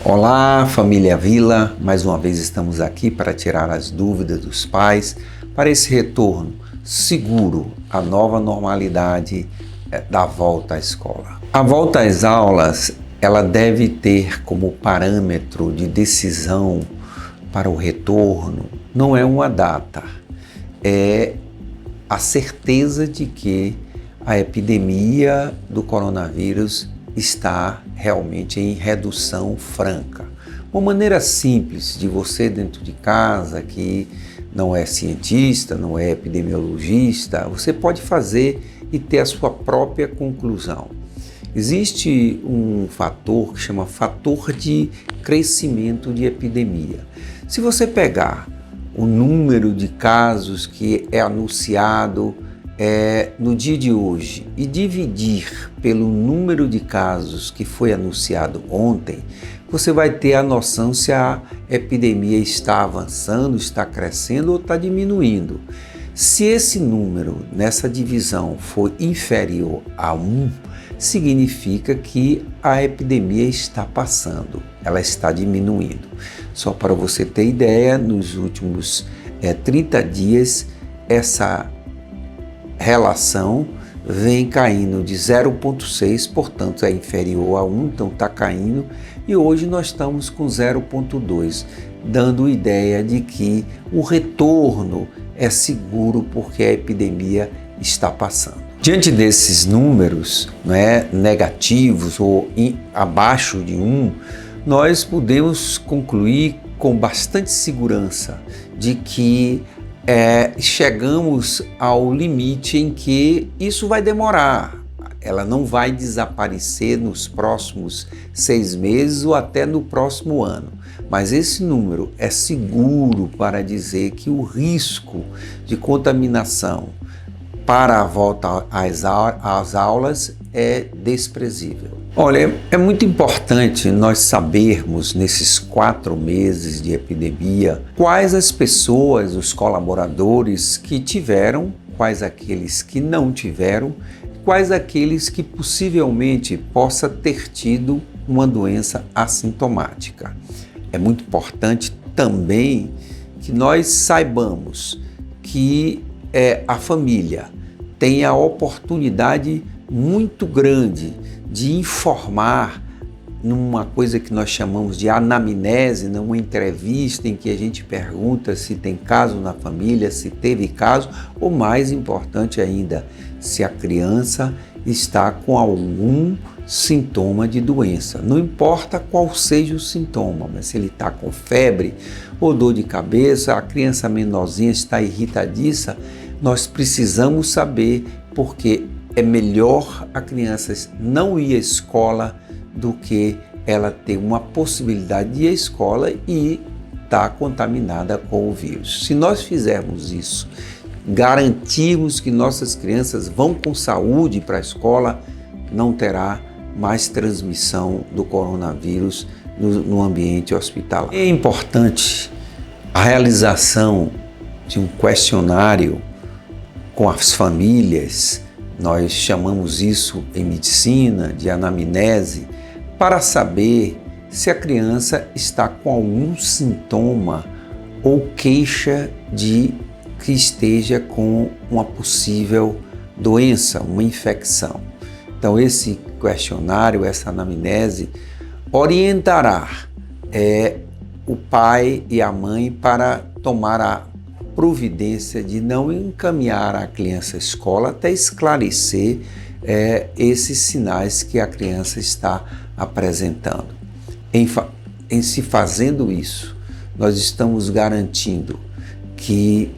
Olá, família Vila, mais uma vez estamos aqui para tirar as dúvidas dos pais para esse retorno seguro à nova normalidade da volta à escola. A volta às aulas, ela deve ter como parâmetro de decisão para o retorno, não é uma data, é a certeza de que a epidemia do coronavírus está realmente em redução franca. Uma maneira simples de você dentro de casa, que não é cientista, não é epidemiologista, você pode fazer e ter a sua própria conclusão. Existe um fator que chama fator de crescimento de epidemia. Se você pegar o número de casos que é anunciado no dia de hoje e dividir pelo número de casos que foi anunciado ontem, você vai ter a noção se a epidemia está avançando, está crescendo ou está diminuindo. Se esse número nessa divisão for inferior a 1, significa que a epidemia está passando, ela está diminuindo. Só para você ter ideia, nos últimos 30 dias, essa relação vem caindo de 0,6, portanto é inferior a 1, então está caindo, e hoje nós estamos com 0,2, dando ideia de que o retorno é seguro porque a epidemia está passando. Diante desses números negativos ou abaixo de 1, nós podemos concluir com bastante segurança de que chegamos ao limite em que isso vai demorar. Ela não vai desaparecer nos próximos 6 meses ou até no próximo ano. Mas esse número é seguro para dizer que o risco de contaminação para a volta às aulas é desprezível. Olha, é muito importante nós sabermos nesses 4 meses de epidemia quais as pessoas, os colaboradores que tiveram, quais aqueles que não tiveram, quais aqueles que possivelmente possa ter tido uma doença assintomática. É muito importante também que nós saibamos que a família tem a oportunidade muito grande de informar numa coisa que nós chamamos de anamnese, numa entrevista em que a gente pergunta se tem caso na família, se teve caso, ou mais importante ainda, se a criança está com algum sintoma de doença. Não importa qual seja o sintoma, mas se ele está com febre ou dor de cabeça, a criança menorzinha está irritadiça, nós precisamos saber, porque é melhor a criança não ir à escola do que ela ter uma possibilidade de ir à escola e estar contaminada com o vírus. Se nós fizermos isso, garantirmos que nossas crianças vão com saúde para a escola, não terá mais transmissão do coronavírus no ambiente hospitalar. É importante a realização de um questionário com as famílias. Nós chamamos isso em medicina de anamnese, para saber se a criança está com algum sintoma ou queixa de que esteja com uma possível doença, uma infecção. Então esse questionário, essa anamnese, orientará o pai e a mãe para tomar a providência de não encaminhar a criança à escola até esclarecer esses sinais que a criança está apresentando. Em se fazendo isso, nós estamos garantindo que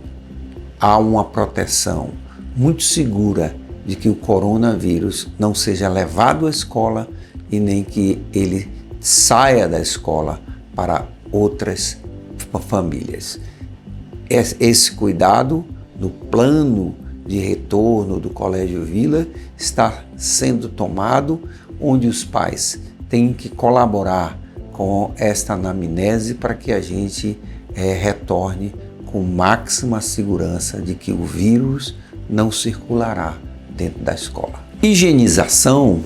há uma proteção muito segura de que o coronavírus não seja levado à escola e nem que ele saia da escola para outras famílias. Esse cuidado no plano de retorno do Colégio Vila está sendo tomado, onde os pais têm que colaborar com esta anamnese para que a gente retorne com máxima segurança de que o vírus não circulará dentro da escola. Higienização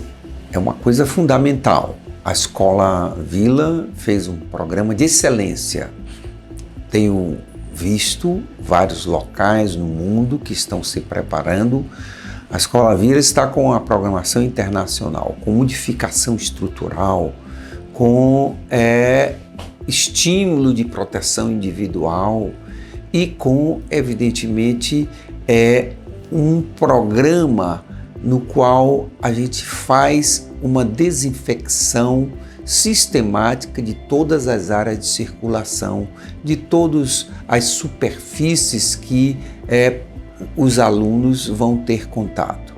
é uma coisa fundamental. A Escola Vila fez um programa de excelência. Tenho visto vários locais no mundo que estão se preparando. A Escola Vila está com a programação internacional, com modificação estrutural, com estímulo de proteção individual e com, evidentemente, um programa no qual a gente faz uma desinfecção sistemática de todas as áreas de circulação, de todas as superfícies que os alunos vão ter contato.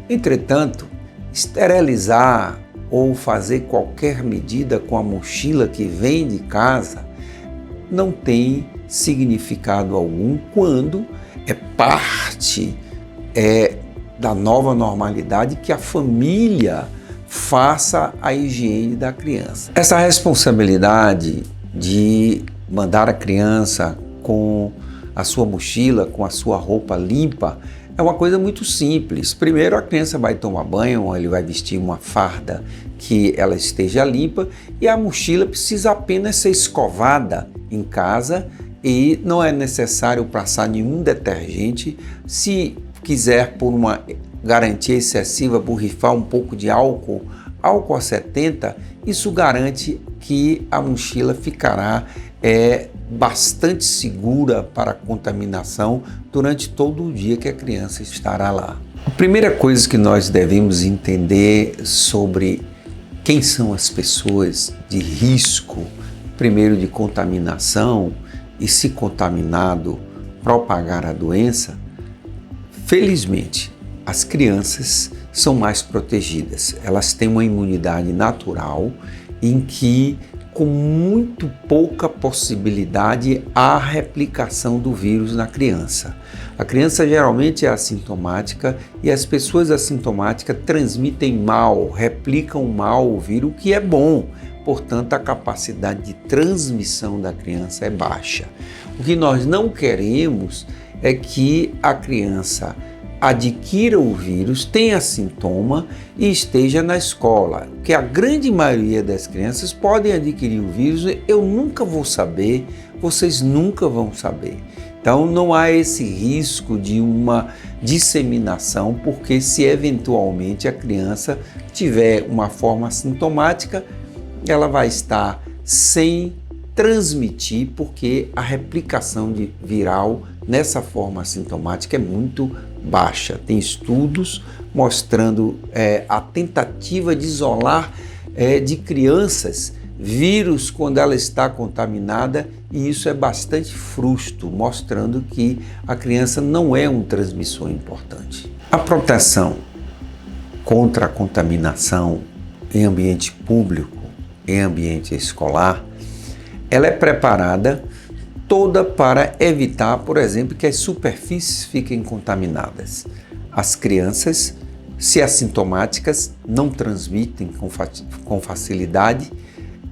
Entretanto, esterilizar ou fazer qualquer medida com a mochila que vem de casa não tem significado algum quando é parte da nova normalidade que a família faça a higiene da criança. Essa responsabilidade de mandar a criança com a sua mochila, com a sua roupa limpa, é uma coisa muito simples. Primeiro, a criança vai tomar banho, ou ele vai vestir uma farda que ela esteja limpa, e a mochila precisa apenas ser escovada em casa e não é necessário passar nenhum detergente. Se quiser, por uma garantia excessiva, borrifar um pouco de álcool a 70, isso garante que a mochila ficará bastante segura para a contaminação durante todo o dia que a criança estará lá. A primeira coisa que nós devemos entender sobre quem são as pessoas de risco, primeiro de contaminação, e se contaminado, propagar a doença, felizmente, as crianças são mais protegidas. Elas têm uma imunidade natural em que, com muito pouca possibilidade, há replicação do vírus na criança. A criança geralmente é assintomática e as pessoas assintomáticas transmitem mal, replicam mal o vírus, o que é bom. Portanto, a capacidade de transmissão da criança é baixa. O que nós não queremos é que a criança adquira o vírus, tenha sintoma e esteja na escola, porque a grande maioria das crianças podem adquirir o vírus, eu nunca vou saber, vocês nunca vão saber. Então não há esse risco de uma disseminação, porque se eventualmente a criança tiver uma forma assintomática, ela vai estar sem transmitir, porque a replicação viral nessa forma assintomática é muito baixa. Tem estudos mostrando a tentativa de isolar de crianças vírus quando ela está contaminada, e isso é bastante frustro, mostrando que a criança não é um transmissor importante. A proteção contra a contaminação em ambiente público, em ambiente escolar, ela é preparada toda para evitar, por exemplo, que as superfícies fiquem contaminadas. As crianças, se assintomáticas, não transmitem com facilidade,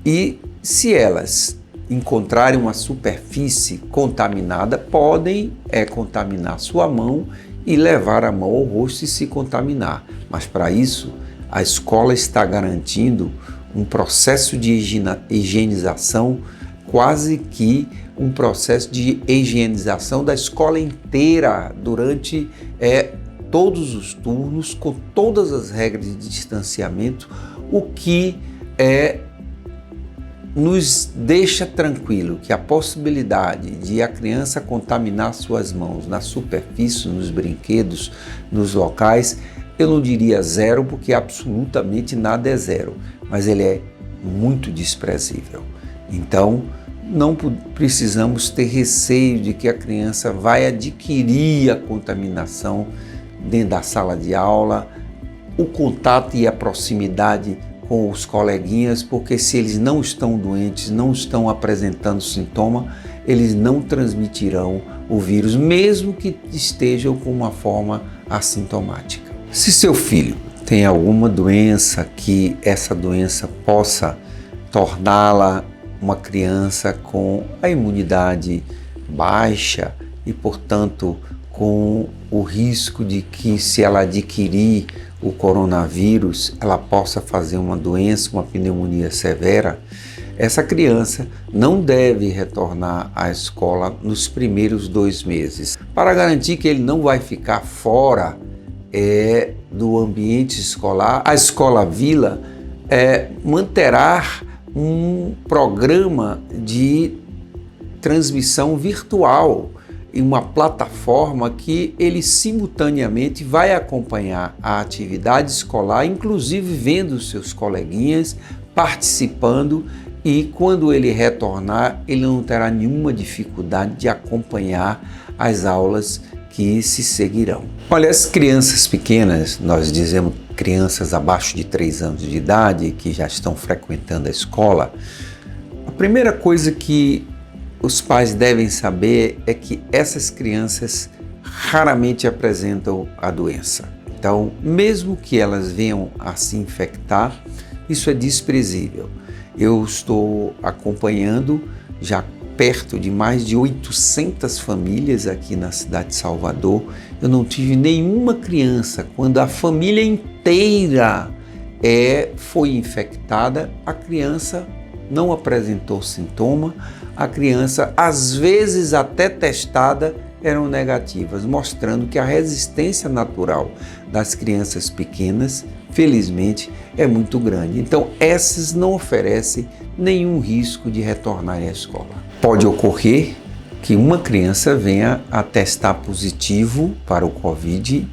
e se elas encontrarem uma superfície contaminada, podem contaminar sua mão e levar a mão ao rosto e se contaminar. Mas para isso, a escola está garantindo um processo de higienização, quase que um processo de higienização da escola inteira durante todos os turnos, com todas as regras de distanciamento, o que nos deixa tranquilo que a possibilidade de a criança contaminar suas mãos na superfície, nos brinquedos, nos locais, eu não diria zero, porque absolutamente nada é zero, mas ele é muito desprezível. Então, não precisamos ter receio de que a criança vai adquirir a contaminação dentro da sala de aula, o contato e a proximidade com os coleguinhas, porque se eles não estão doentes, não estão apresentando sintoma, eles não transmitirão o vírus, mesmo que estejam com uma forma assintomática. Se seu filho tem alguma doença, que essa doença possa torná-la uma criança com a imunidade baixa e, portanto, com o risco de que, se ela adquirir o coronavírus, ela possa fazer uma doença, uma pneumonia severa, essa criança não deve retornar à escola nos primeiros 2 meses, para garantir que ele não vai ficar fora do ambiente escolar. A Escola Vila manterá um programa de transmissão virtual em uma plataforma que ele simultaneamente vai acompanhar a atividade escolar, inclusive vendo os seus coleguinhas participando, e quando ele retornar, ele não terá nenhuma dificuldade de acompanhar as aulas que se seguirão. Olha, as crianças pequenas, nós dizemos crianças abaixo de 3 anos de idade que já estão frequentando a escola, a primeira coisa que os pais devem saber é que essas crianças raramente apresentam a doença. Então, mesmo que elas venham a se infectar, isso é desprezível. Eu estou acompanhando já perto de mais de 800 famílias aqui na cidade de Salvador. Eu não tive nenhuma criança, quando a família inteira foi infectada, a criança não apresentou sintoma, a criança, às vezes até testada, eram negativas, mostrando que a resistência natural das crianças pequenas, felizmente, é muito grande. Então, essas não oferecem nenhum risco de retornarem à escola. Pode ocorrer que uma criança venha a testar positivo para o Covid,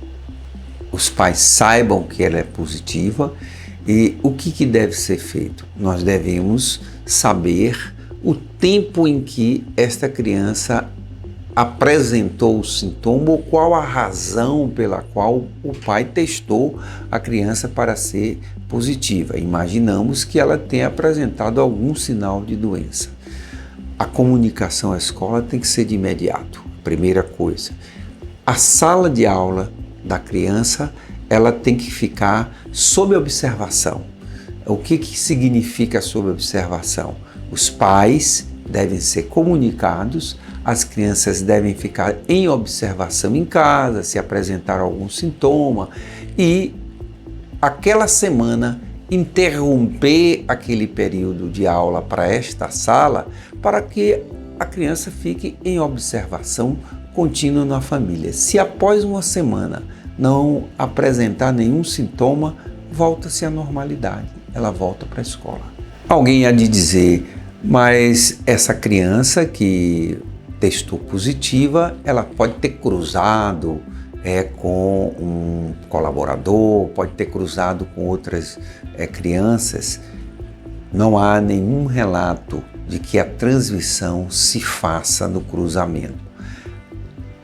os pais saibam que ela é positiva, e o que deve ser feito? Nós devemos saber o tempo em que esta criança apresentou o sintoma ou qual a razão pela qual o pai testou a criança para ser positiva. Imaginamos que ela tenha apresentado algum sinal de doença. A comunicação à escola tem que ser de imediato. Primeira coisa, a sala de aula da criança, ela tem que ficar sob observação. O que significa sob observação? Os pais devem ser comunicados, as crianças devem ficar em observação em casa, se apresentar algum sintoma, e aquela semana interromper aquele período de aula para esta sala, para que a criança fique em observação contínua na família. Se após uma semana não apresentar nenhum sintoma, volta-se à normalidade, ela volta para a escola. Alguém há de dizer, mas essa criança que testou positiva, ela pode ter cruzado com um colaborador, pode ter cruzado com outras crianças. Não há nenhum relato de que a transmissão se faça no cruzamento.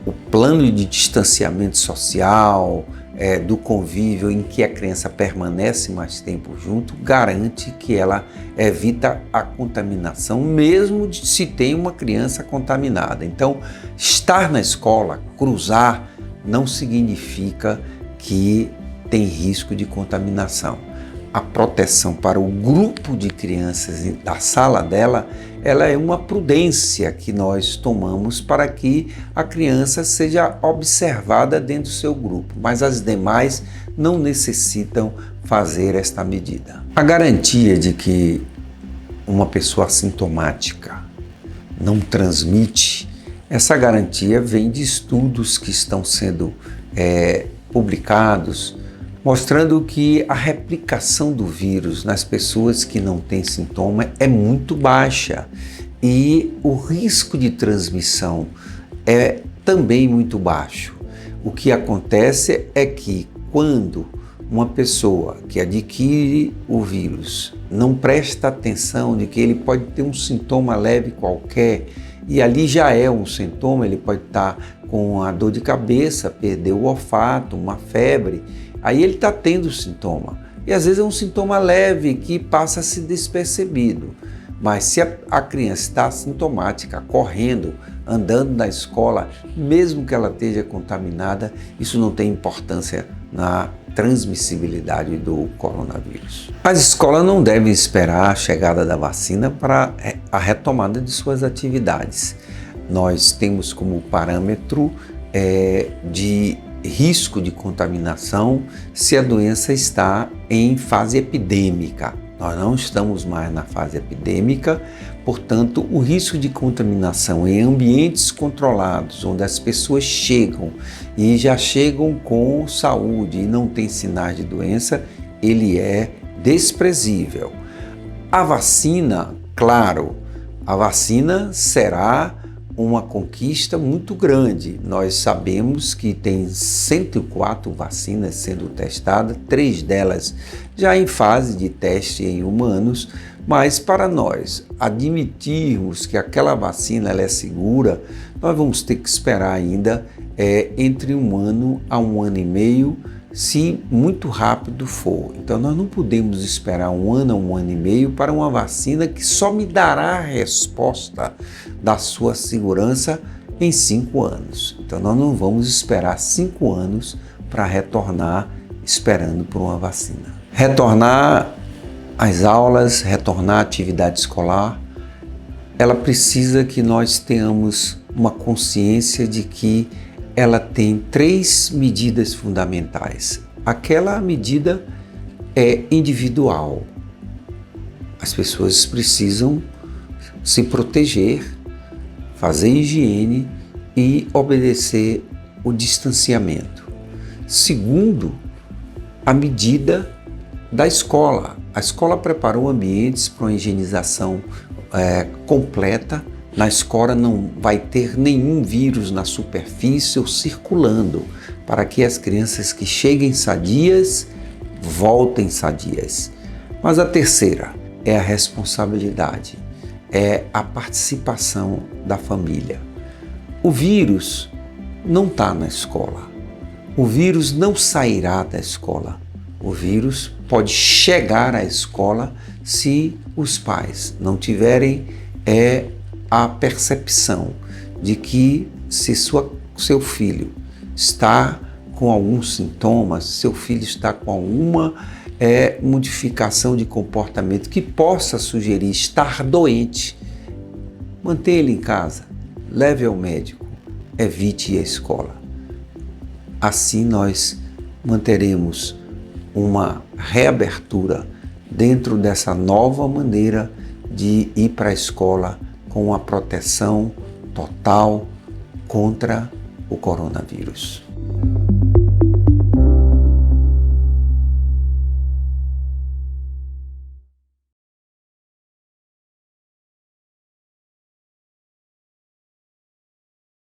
O plano de distanciamento social, do convívio em que a criança permanece mais tempo junto, garante que ela evita a contaminação, mesmo se tem uma criança contaminada. Então, estar na escola, cruzar, não significa que tem risco de contaminação. A proteção para o grupo de crianças da sala dela, ela é uma prudência que nós tomamos para que a criança seja observada dentro do seu grupo, mas as demais não necessitam fazer esta medida. A garantia de que uma pessoa assintomática não transmite, essa garantia vem de estudos que estão sendo publicados, mostrando que a replicação do vírus nas pessoas que não têm sintoma é muito baixa e o risco de transmissão é também muito baixo. O que acontece é que quando uma pessoa que adquire o vírus não presta atenção de que ele pode ter um sintoma leve qualquer, e ali já é um sintoma, ele pode estar com a dor de cabeça, perder o olfato, uma febre, aí ele está tendo sintoma. E às vezes é um sintoma leve que passa a ser despercebido. Mas se a criança está assintomática, correndo, andando na escola, mesmo que ela esteja contaminada, isso não tem importância na transmissibilidade do coronavírus. As escolas não devem esperar a chegada da vacina para a retomada de suas atividades. Nós temos como parâmetro de risco de contaminação se a doença está em fase epidêmica. Nós não estamos mais na fase epidêmica, portanto, o risco de contaminação em ambientes controlados, onde as pessoas chegam e já chegam com saúde e não tem sinais de doença, ele é desprezível. A vacina, claro, a vacina será uma conquista muito grande. Nós sabemos que tem 104 vacinas sendo testadas, 3 delas já em fase de teste em humanos, mas para nós admitirmos que aquela vacina ela é segura, nós vamos ter que esperar ainda entre 1 ano a 1 ano e meio, se muito rápido for. Então nós não podemos esperar 1 ano a 1 ano e meio para uma vacina que só me dará a resposta da sua segurança em 5 anos. Então nós não vamos esperar 5 anos para retornar esperando por uma vacina. Retornar às aulas, retornar à atividade escolar, ela precisa que nós tenhamos uma consciência de que ela tem 3 medidas fundamentais. Aquela medida é individual. As pessoas precisam se proteger, fazer higiene e obedecer o distanciamento. Segundo, a medida da escola. A escola preparou ambientes para uma higienização completa. Na escola não vai ter nenhum vírus na superfície ou circulando, para que as crianças que cheguem sadias, voltem sadias. Mas a terceira é a responsabilidade, é a participação da família. O vírus não está na escola, o vírus não sairá da escola. O vírus pode chegar à escola se os pais não tiverem a percepção de que se seu filho está com alguns sintomas, seu filho está com alguma modificação de comportamento que possa sugerir estar doente, mantenha ele em casa, leve ao médico, evite ir à escola. Assim nós manteremos uma reabertura dentro dessa nova maneira de ir para a escola com uma proteção total contra o coronavírus.